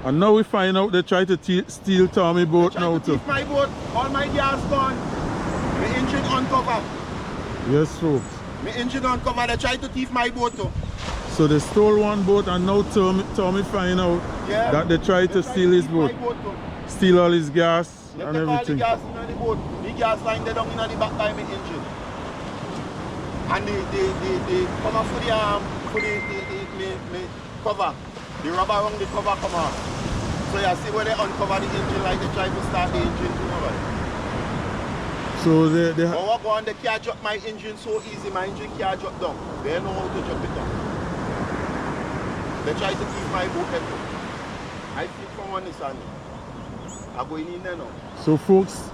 And now we find out they try to steal Tommy boat now too. My boat, all my gas gone. My engine uncover. Yes, folks. My engine uncover, they try to thief my boat too. So they stole one boat and now Tommy find out that they try to steal his boat. Steal all his gas and everything. All the gas in the boat. The gas line they down in the back by my engine. And they come off for the cover. The rubber around the cover come off. So you see where they uncover the engine like they try to start the engine to nobody. So they but what go on, they can't drop my engine so easy, my engine can't drop down. They know how to drop it down. They try to keep my boat head down. I flip from one side. I'm going in there now. So folks,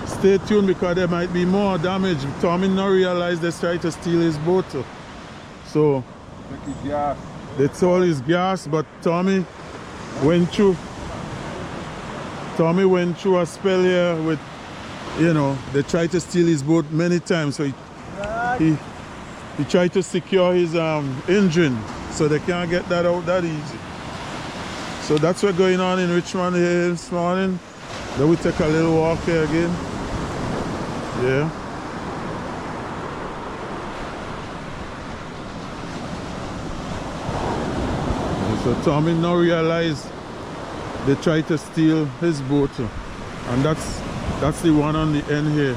stay tuned because there might be more damage. Tommy not realize they try to steal his boat. So they stole his gas, but Tommy went through a spell here with, you know, they tried to steal his boat many times. So he tried to secure his engine so they can't get that out that easy. So that's what's going on in Richmond here this morning. Then we take a little walk here again. Yeah. So Tommy now realized they tried to steal his boat, and that's the one on the end here.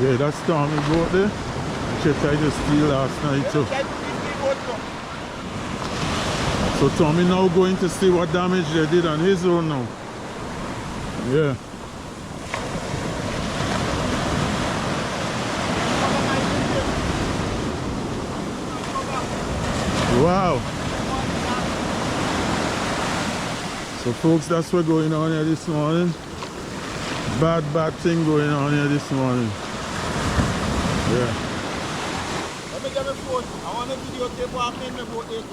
Yeah, that's Tommy's boat there. She tried to steal last night too. So Tommy now going to see what damage they did on his own now. Yeah. Wow. So folks, that's what's going on here this morning. Bad thing going on here this morning. Yeah. Let me get my phone. I want a videotape what happened in my boat later.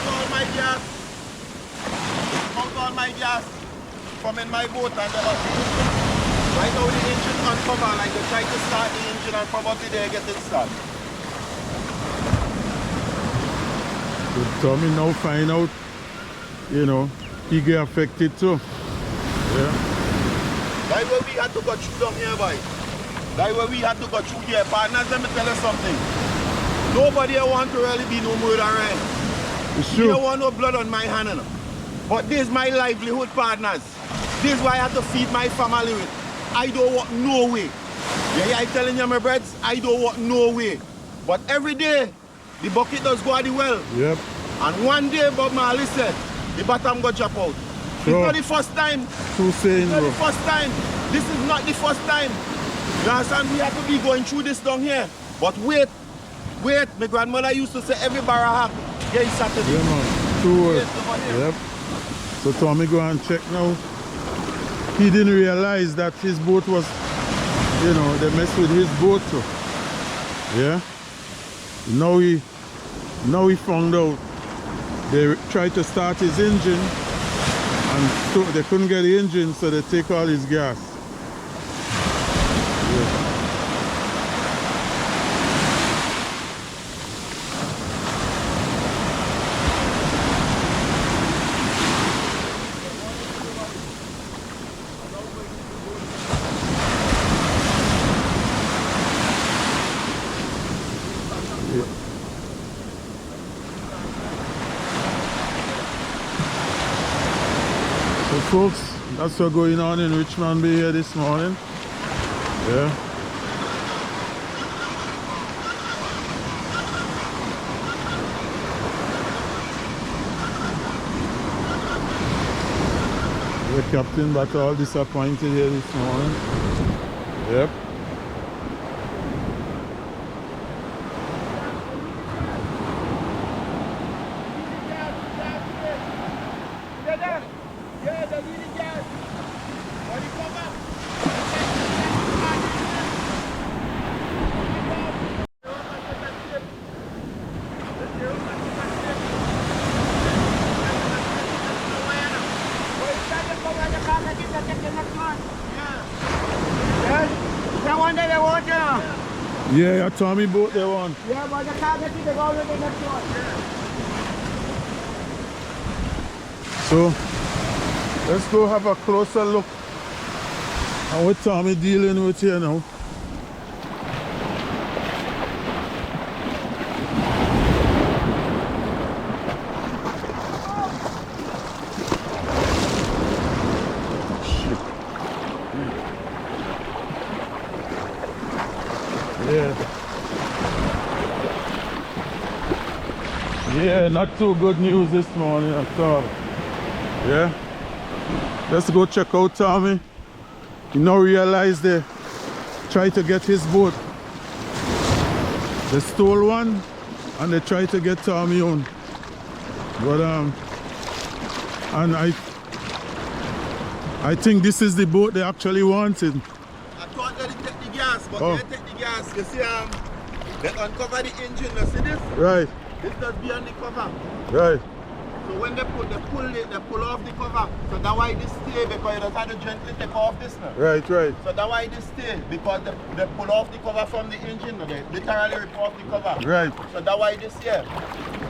All my gas. Out all my gas from in my boat and right now the engine uncover, like they try to start the engine and from up there get it started. So Tommy now find out, you know, he get affected too. Yeah. That's where we had to go through down here, boy. That's where we had to go through here. Partners, let me tell you something. Nobody want to really be no murder, right? You don't want no blood on my hand, you know? But this is my livelihood, partners. This is why I have to feed my family with. I don't want no way. Yeah, I'm telling you, my breds, I don't want no way. But every day, the bucket does go at the well. Yep. And one day, Bob Marley said, the bottom go drop out. It's not the first time. True saying, it's not the first time. This is not the first time. You understand? We have to be going through this down here. But wait. My grandmother used to say every barra get Saturday. Yeah, man. True word. Yep. So Tommy go and check now. He didn't realize that his boat was, you know, they messed with his boat too. Yeah. Now he found out they tried to start his engine and so they couldn't get the engine, so they take all his gas. Yeah. So folks, that's what's going on in Richmond Bay here this morning. Yeah. The captain but all disappointed here this morning. Yep. they want, you know? Yeah, your Tommy boat they want. Yeah, but you can't get it, they go with the next one. So let's go have a closer look at what Tommy dealing with here now. Yeah, not too good news this morning at all. Yeah, let's go check out Tommy. You now realize they try to get his boat. They stole one and they try to get Tommy on. But and I think this is the boat they actually wanted. I thought they'd take the gas, but they take the gas. You see, they uncover the engine. You see this? Right. This does be on the cover. Right. So when they pull off the cover. So that's why this stay, because you don't have to gently take off this now. Right, right. So that's why this stay, because they pull off the cover from the engine. They literally rip off the cover. Right. So that's why this here.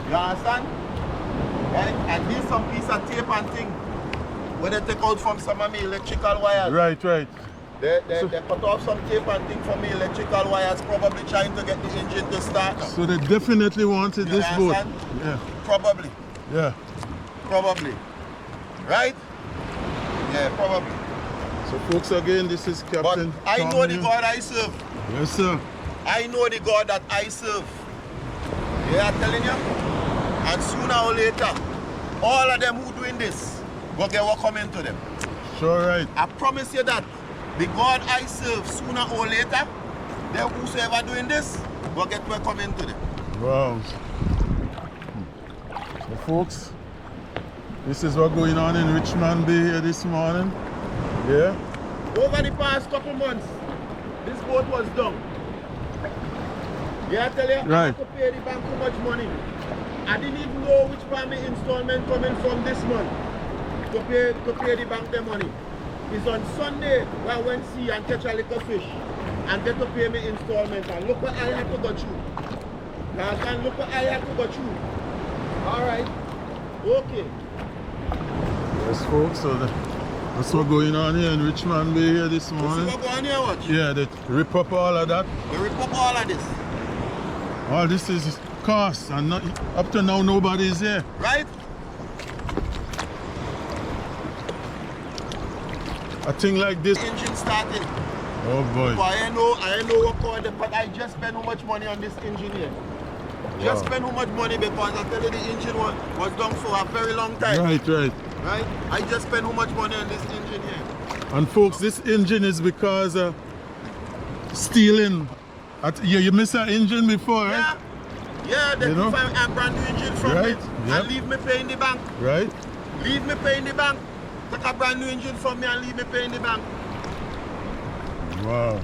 You understand? Right? And this some piece of tape and thing where they take out from some of my electrical wires. Right, right. They cut off some tape and thing from the electrical wires, probably trying to get the engine to start. So they definitely wanted this boat. Yeah. Probably. Yeah. Probably. Right? Yeah, probably. So folks, again, this is Captain But I know the God I serve. Yes, sir. I know the God that I serve. Yeah, I'm telling you. And sooner or later, all of them who doing this will get what coming to them. Sure, right. I promise you that. The God I serve, sooner or later, they whosoever doing this will get what coming to them. Wow. So folks, this is what's going on in Richmond Bay here this morning. Yeah. Over the past couple months, this boat was done. Yeah, I tell you, I had to pay the bank too much money. I didn't even know which payment installment coming from this month to pay the bank their money. It's on Sunday where I went see and catch a little fish and get to pay me installment. And look what I had to go through. And look what I had to go through. Alright. Okay. Yes, folks, so that's what's going on here in Richmond Bay here this morning. What's going on here, what? Yeah, they rip up all of that. They rip up all of this. All this is cost, and not, up to now nobody is here. Right? A thing like this. Engine started. Oh boy. So I know what called it, but I just spent how much money on this engine here. Just spend how much money because I tell you the engine was done for a very long time. Right, right. Right? I just spent how much money on this engine here. And folks, this engine is because stealing. You missed an engine before, right? Yeah. Yeah, they took a brand new engine from me and leave me paying the bank. Right. Leave me paying the bank. Take a brand new engine from me and leave me paying the bank. Wow.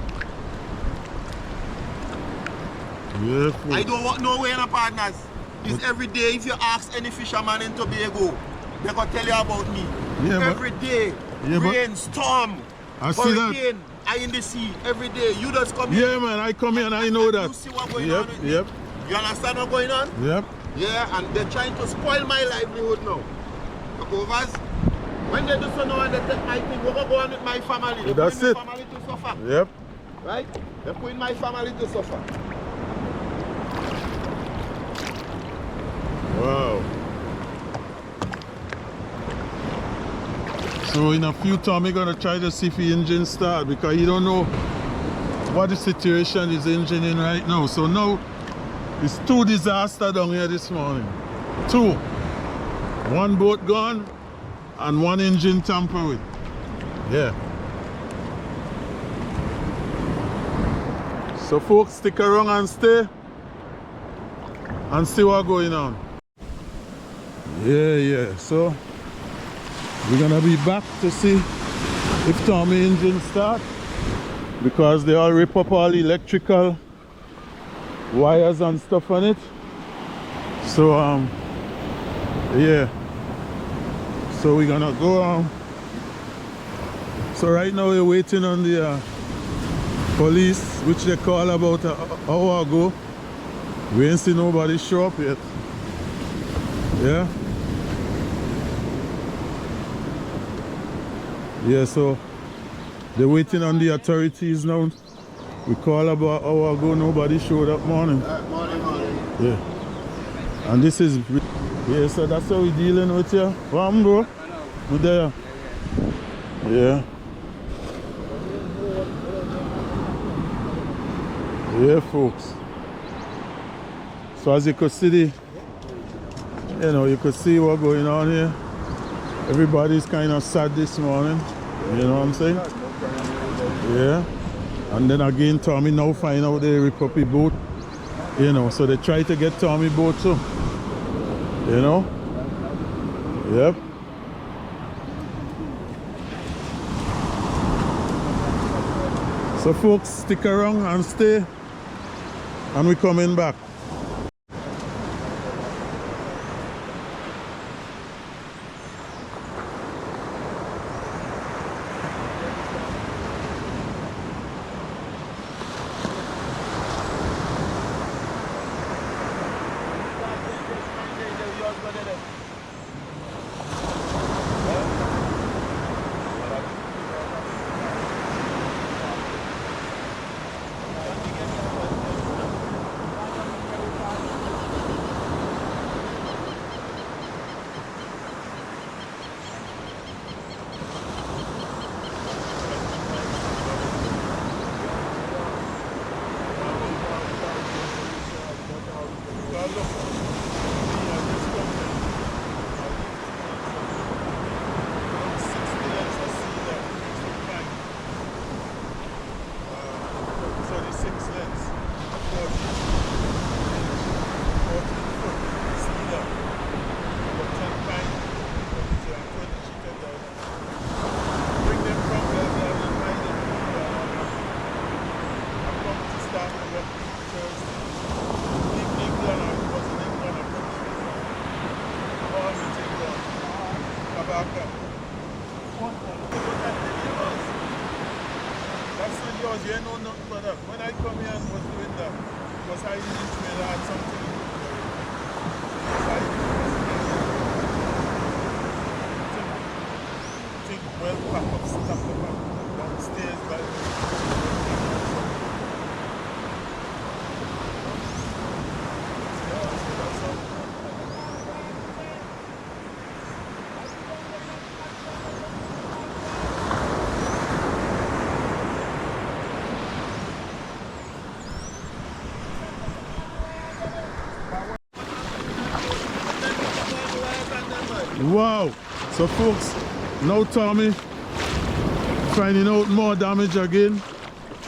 Yeah, I don't want no way in a partners. It's every day. If you ask any fisherman in Tobago, they're going to tell you about me. Yeah, every day. Rain, storm, hurricane, I in the sea. Every day. You just come here. Yeah, man, I come here and I know that. You see what's going on with me? You understand what's going on? Yep. Yeah, and they're trying to spoil my livelihood now. Because when they do so now and they take my thing, we're going to go on with my family. They're putting my family to suffer. Yep. Right? They're putting my family to suffer. Wow. So in a few time, we're gonna try to see if the engine start because you don't know what the situation is engine in right now. So now it's 2 disasters down here this morning. 2. 1 boat gone and 1 engine tampered with. Yeah. So folks, stick around and stay and see what's going on. Yeah. So we're gonna be back to see if Tommy engine start because they all rip up all the electrical wires and stuff on it. So yeah. So we're gonna go so right now we're waiting on the Police, which they call about an hour ago. We ain't see nobody show up yet. Yeah? Yeah, so they're waiting on the authorities now. We call about an hour ago, nobody showed up morning. Morning. Yeah. And this is, yeah, so that's how we're dealing with you. What, bro? You there? Yeah. Yeah, folks. So as you could see, you could see what's going on here. Everybody's kind of sad this morning. You know what I'm saying? Yeah. And then again, Tommy now find out they rip up his boat. So they try to get Tommy boat too. Yep. So folks, stick around and stay. And we're coming back. You know nothing but that. When I come here and was doing that, was hiding into it, I had something to do with it. Think well pack up stuff downstairs by wow. So folks, now Tommy finding out more damage again.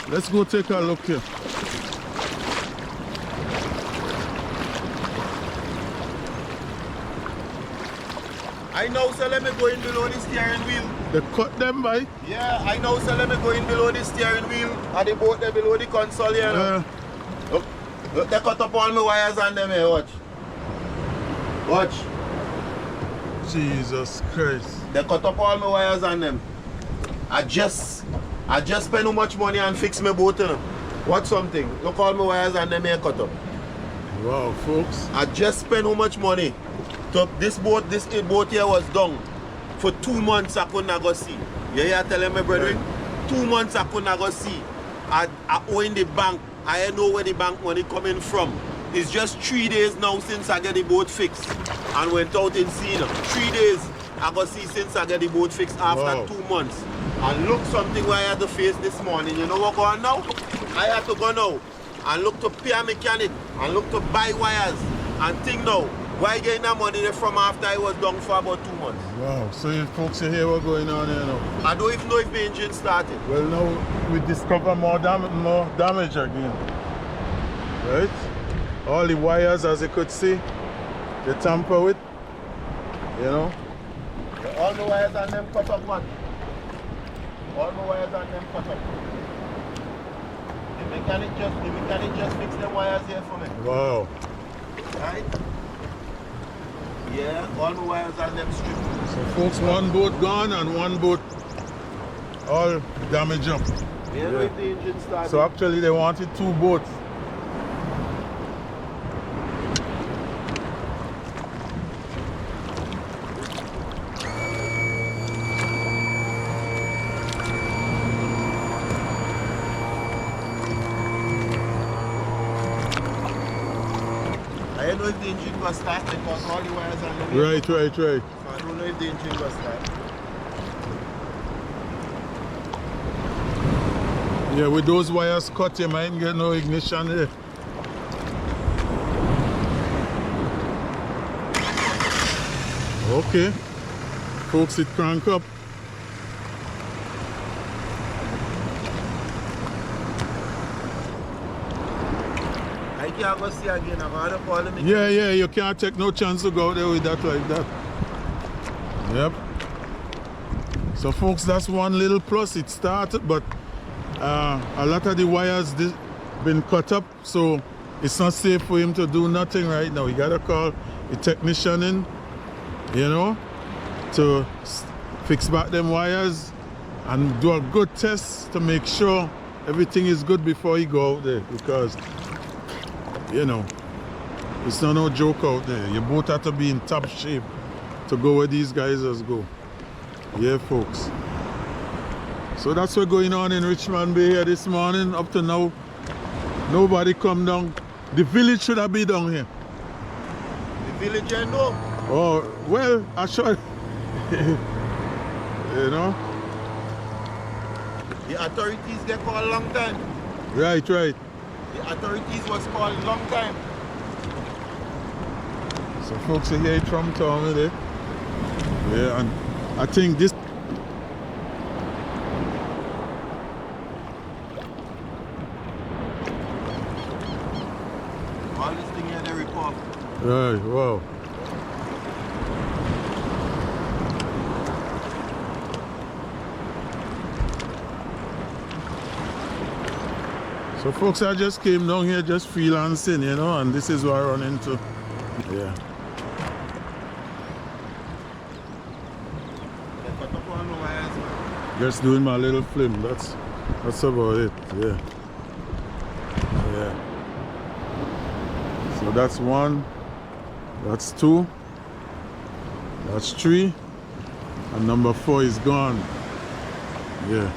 Let's go take a look here. I know, so let me go in below the steering wheel. They cut them by? Yeah, I know, so let me go in below the steering wheel and the boat there below the console here. Look, they cut up all my wires on them here, watch. Watch. Jesus Christ. They cut up all my wires on them. I just spent how much money and fix my boat, Watch something. Look, all my wires on them here cut up. Wow, folks. I just spent how much money. So this boat here was done. For 2 months I couldn't go see. Yeah, telling me, brethren? 2 months I couldn't go see. I owe in the bank. I know where the bank money coming from. It's just 3 days now since I get the boat fixed and went out in sea. 3 days I go see since I get the boat fixed after 2 months. And look something where I had to face this morning. You know what going on now? I had to go now and look to pay a mechanic and look to buy wires and think now. Why getting that money there from after I was done for about 2 months? Wow, so you folks you hear what's going on here now? I don't even know if the engine started. Well, now we discover more damage again. Right? All the wires, as you could see, they tamper with. All the wires on them cut up, man. All the wires on them cut up. The mechanic just fixed the wires here for me. Wow. Right? Yeah, all the wires on them stripped. So folks, one boat gone and one boat all damaged up. Yeah, Yeah. if the engine started. So actually they wanted two boats. I don't know if the engine was start because all the wires are on the way. Right. So I don't know if the engine was start. Yeah, with those wires cut, you might get no ignition there. Okay. Folks, it crank up. I can't go see again. I'm going to call him again. Yeah, you can't take no chance to go out there with that like that. Yep. So folks, that's one little plus. It started, but a lot of the wires been cut up, so it's not safe for him to do nothing right now. You gotta call a technician in, you know, to fix back them wires and do a good test to make sure everything is good before he go out there, because you know it's not no joke out there. You both have to be in top shape to go where these guys just go. Yeah, folks. So that's what's going on in Richmond Bay here this morning. Up to now, nobody come down. The village should have been down here. The village, I know. Oh, well, I should. You know? The authorities get called long time. Right. The authorities was called long time. So folks are here from town there. Yeah, and I think this All this thing here they report. right, wow. So folks, I just came down here just freelancing, you know, and this is what I run into. Yeah. They cut up all the wires. Just doing my little film. That's about it. Yeah. So that's one, that's two, that's three, and number 4 is gone. Yeah.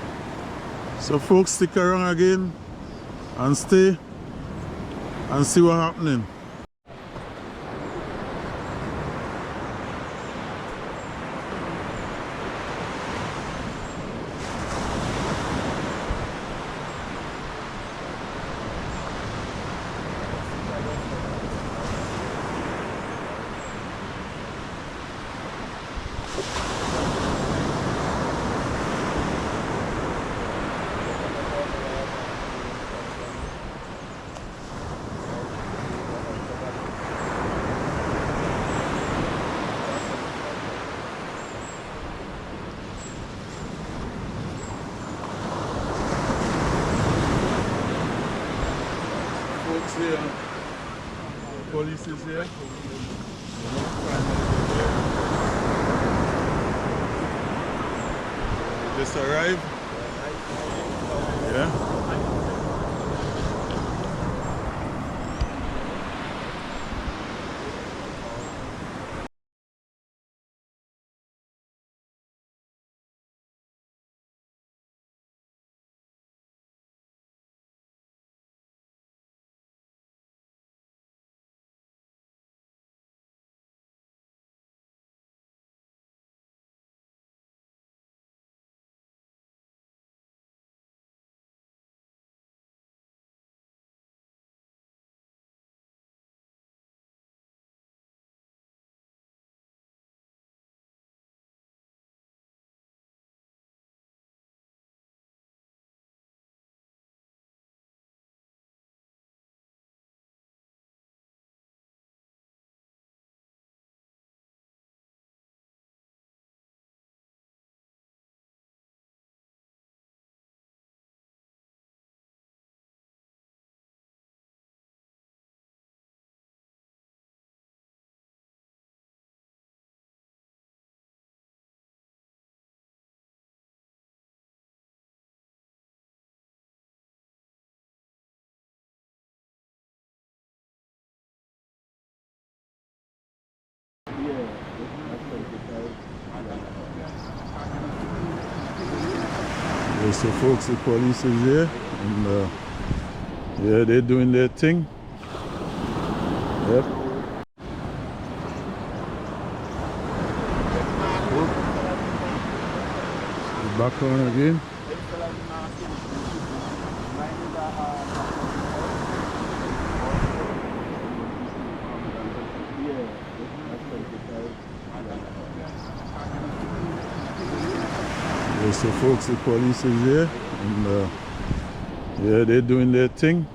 So folks, stick around again and stay and see what's happening. Folks here, police is here. Just arrived. Yeah. Yeah, so folks, the police is here, and yeah, they're doing their thing. Yep. Back on again. Yeah, so folks, the police is here, and yeah, they're doing their thing.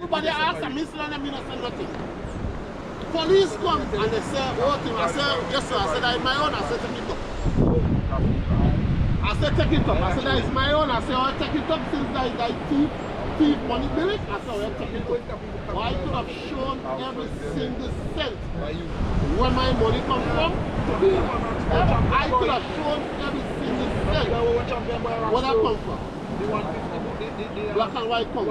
Everybody asks me, Mr. and me not say nothing. Police come and they say, oh, thing. I said, yes sir, I said, that is my own. I said, take it up. I said, take it up. I said, that is my own. I said, oh, take it up since that thief money bill it. I said, oh, take it up. Well, I could have shown every single cent where my money comes from. I could have shown every single cent where that comes from. Black and white come.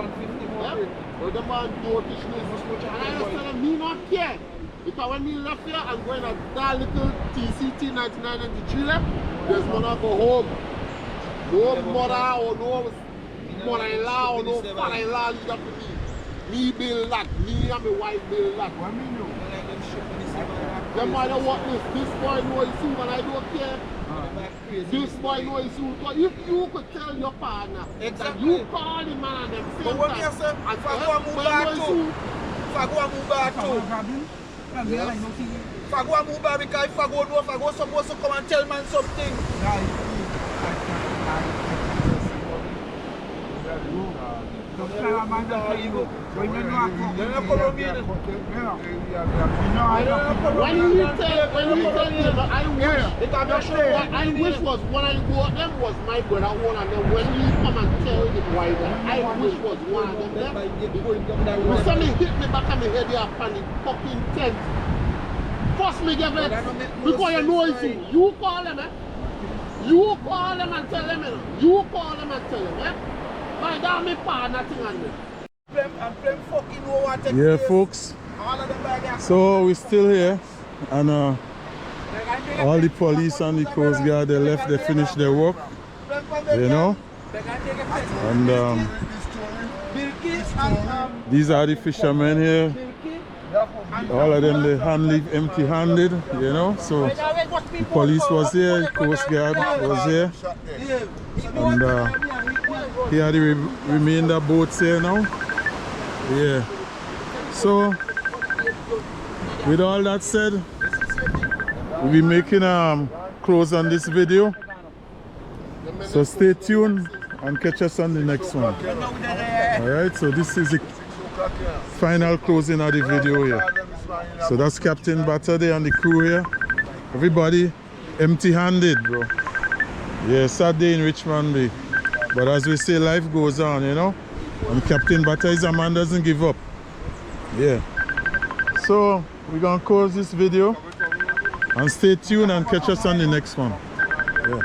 But the man do business. And I just tell them, me not care. Because when me left here, I'm going to that little TCT 1993 left, there's gonna go home. No mother or no mother-in-law or no father-in-law lead up to me. Me build that. Me and my wife build that. What me know? Them boy don't want this boy know his soon and I don't care. This boy know his soon. But if you could tell your partner that you call him man and them same time. And if I go and move back too. If I go and move back too. If I go and move back because if I go know if I go supposed to come and tell man something. I wish was when I go up them was my brother one and then when you come and tell the boy that I wish was one of them. When somebody hit me back on my head here upon the fucking tent. First me give it because you know it's you call them, eh? You call them and tell them, eh? You call them and tell them, eh? My dad, me partner thing on me. Yeah, folks. So we're still here, and all the police and the coast guard they left. They finished their work, you know. And these are the fishermen here. All of them they leave empty-handed, you know. So the police was here, the coast guard was here, and here the remainder boats here now. Yeah. So with all that said, we'll be making a close on this video. So stay tuned and catch us on the next one. Alright, so this is the final closing of the video here. So that's Captain Batterday and the crew here. Everybody empty-handed, bro. Yeah, sad day in Richmond Bay. But as we say, life goes on, you know. And Captain Batter is a man doesn't give up. Yeah. So we're gonna close this video and stay tuned and catch us on the next one. Yeah.